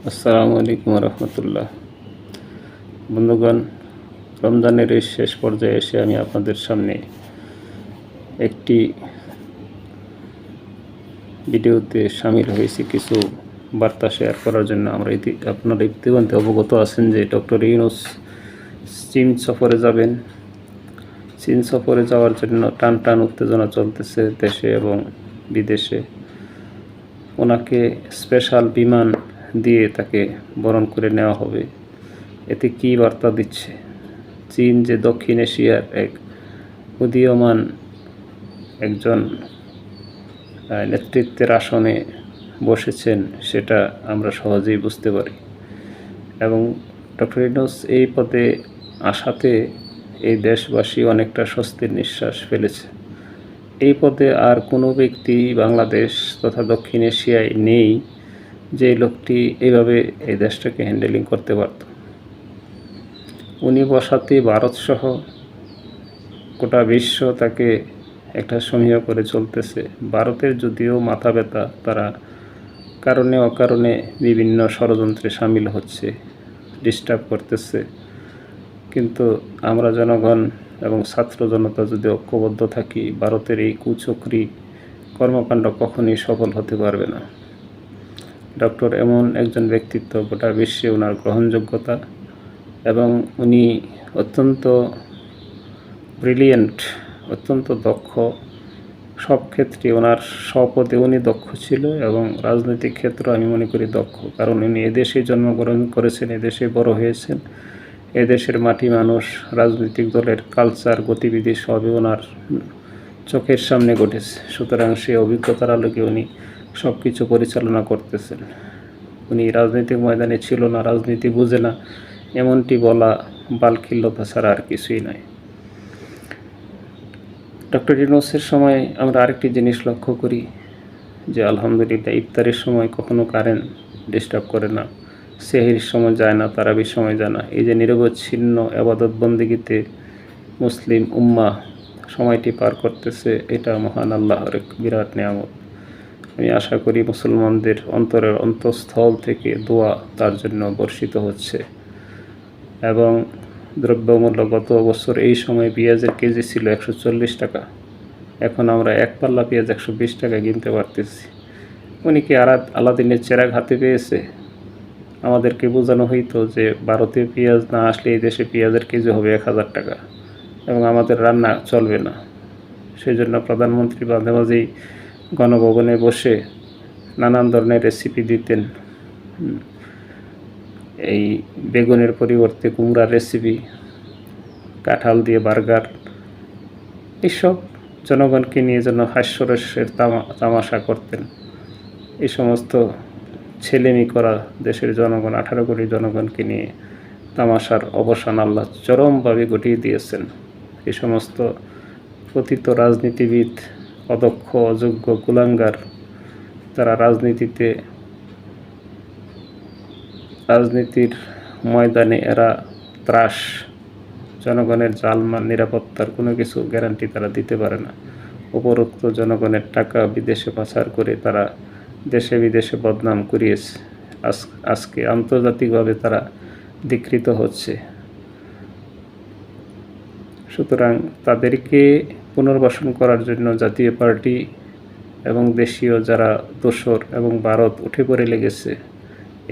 আসসালামু আলাইকুম রহমতুল্লাহ। বন্ধুগণ, রমজানের এই শেষ পর্যায়ে এসে আমি আপনাদের সামনে একটি ভিডিওতে সামিল হয়েছি কিছু বার্তা শেয়ার করার জন্য। আপনারা ইতিমধ্যে অবগত আছেন যে ডক্টর ইউনূস চীন সফরে যাবেন। চীন সফরে যাওয়ার জন্য টান টান উত্তেজনা চলতেছে দেশে এবং বিদেশে। ওনাকে স্পেশাল বিমান দিয়ে তাকে বরণ করে নেওয়া হবে। এতে কী বার্তা দিচ্ছে? চীন যে দক্ষিণ এশিয়ার এক উদীয়মান একজন নেতৃত্বের আসনে বসেছেন সেটা আমরা সহজেই বুঝতে পারি। এবং ডক্টর ইউনূস এই পদে আসাতে এই দেশবাসী অনেকটা স্বস্তির নিঃশ্বাস ফেলেছে। এই পদে আর কোনো ব্যক্তি বাংলাদেশ তথা দক্ষিণ এশিয়ায় নেই যে লোকটি এইভাবে এই দেশটাকে হ্যান্ডেলিং করতে পারত। উনি বসাতে ভারতসহ গোটা বিশ্ব তাকে একটা সমীহ করে চলতেছে। ভারতের যদিও মাথা ব্যথা, তারা কারণে অকারণে বিভিন্ন ষড়যন্ত্রে সামিল হচ্ছে, ডিস্টার্ব করতেছে, কিন্তু আমরা জনগণ এবং ছাত্র জনতা যদি ঐক্যবদ্ধ থাকি, ভারতের এই কুচক্রী কর্মকাণ্ড কখনই সফল হতে পারবে না। ডক্টর এমন একজন ব্যক্তিত্ব, গোটা বিশ্বে ওনার গ্রহণযোগ্যতা, এবং উনি অত্যন্ত ব্রিলিয়েন্ট, অত্যন্ত দক্ষ। সব ক্ষেত্রে ওনার স্বপদে উনি দক্ষ ছিল এবং রাজনৈতিক ক্ষেত্রে আমি মনে করি দক্ষ, কারণ উনি এদেশে জন্মগ্রহণ করেছেন, এদেশে বড় হয়েছেন। এদেশের মাটি মানুষ, রাজনৈতিক দলের কালচার, গতিবিধি সবই ওনার চোখের সামনে ঘটেছে। সুতরাং সেই অভিজ্ঞতার আলোকে উনি সব কিছু পরিচালনা করতেছেন। উনি রাজনৈতিক ময়দানে ছিল না, রাজনীতি বুঝে না, এমনটি বলা বালখিল্যতা ছাড়া আর কিছুই নয়। ডক্টর ইউনূসের সময় আমরা আরেকটি জিনিস লক্ষ্য করি যে আলহামদুলিল্লাহ ইফতারের সময় কখনো কারেন্ট ডিস্টার্ব করে না, সেহরির সময় যায় না, তারাবির সময় যায় না। এই যে নিরবচ্ছিন্ন আবাদত বন্দেগীতে মুসলিম উম্মাহ সময়টি পার করতেছে, এটা মহান আল্লাহর এক বিরাট নিয়ামত। আমি আশা করি মুসলমানদের অন্তরের অন্তঃস্থল থেকে দোয়া তার জন্য বর্ষিত হচ্ছে। এবং দ্রব্যমূল্য গত বছর এই সময় পেঁয়াজের কেজি ছিল 140 টাকা, এখন আমরা এক পাল্লা পেঁয়াজ 120 টাকায় কিনতে পারতেছি। উনি কি আলাদিনের চেরাগ হাতে পেয়েছে? আমাদেরকে বোঝানো হইতো যে ভারতীয় পেঁয়াজ না আসলে এই দেশে পেঁয়াজের কেজি হবে 1000 টাকা এবং আমাদের রান্না চলবে না। সেই জন্য প্রধানমন্ত্রী মাঝে মাঝেই গণভবনে বসে নানান ধরনের রেসিপি দিতেন। এই বেগুনের পরিবর্তে কুমড়ার রেসিপি, কাঁঠাল দিয়ে বার্গার, এসব জনগণকে নিয়ে যেন হাস্যরসের তামাশা করতেন। এই সমস্ত ছেলেমি করা দেশের জনগণ, 18 কোটি জনগণকে নিয়ে তামাশার অবসান আল্লাহ চরমভাবে ঘটিয়ে দিয়েছেন। এই সমস্ত পতিত রাজনীতিবিদ, অদক্ষ, অযোগ্য, কুলাঙ্গার, তারা রাজনীতির ময়দানে এরা ত্রাস। জনগণের জালমান নিরাপত্তার কোনো কিছু গ্যারান্টি তারা দিতে পারে না। উপরোক্ত জনগণের টাকা বিদেশে পাচার করে তারা দেশে বিদেশে বদনাম করিয়েছে। আজকে আন্তর্জাতিকভাবে তারা ধিক্কৃত হচ্ছে। সুতরাং তাদেরকে পুনর্বাসন করার জন্য জাতীয় পার্টি এবং দেশীয় যারা দোসর এবং ভারত উঠে পড়ে লেগেছে,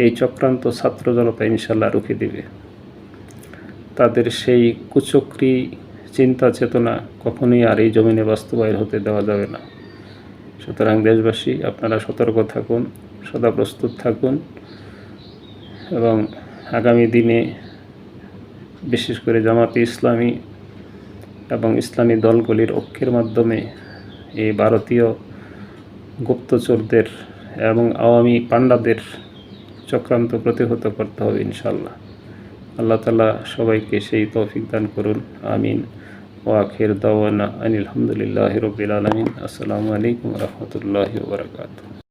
এই চক্রান্ত ছাত্র জনতা ইনশাল্লাহ রুখে দেবে। তাদের সেই কুচক্রী চিন্তা চেতনা কখনোই আর এই জমিনে বাস্তবায়ন হতে দেওয়া যাবে না। সুতরাং দেশবাসী, আপনারা সতর্ক থাকুন, সদা প্রস্তুত থাকুন এবং আগামী দিনে বিশেষ করে জামাতে ইসলামী এবং ইসলামী দলগুলির ঐক্যের মাধ্যমে এই ভারতীয় গুপ্তচরদের এবং আওয়ামী পান্ডাদের চক্রান্ত প্রতিহত করতে হবে ইনশাল্লাহ। আল্লাহ তাআলা সবাইকে সেই তৌফিক দান করুন, আমিন। ওয়া আখির দাওয়ানা আনিল হামদুলিল্লাহি রাব্বিল আলামিন। আসসালামু আলাইকুম ওয়া রাহমাতুল্লাহি ওয়া বারাকাতুহু।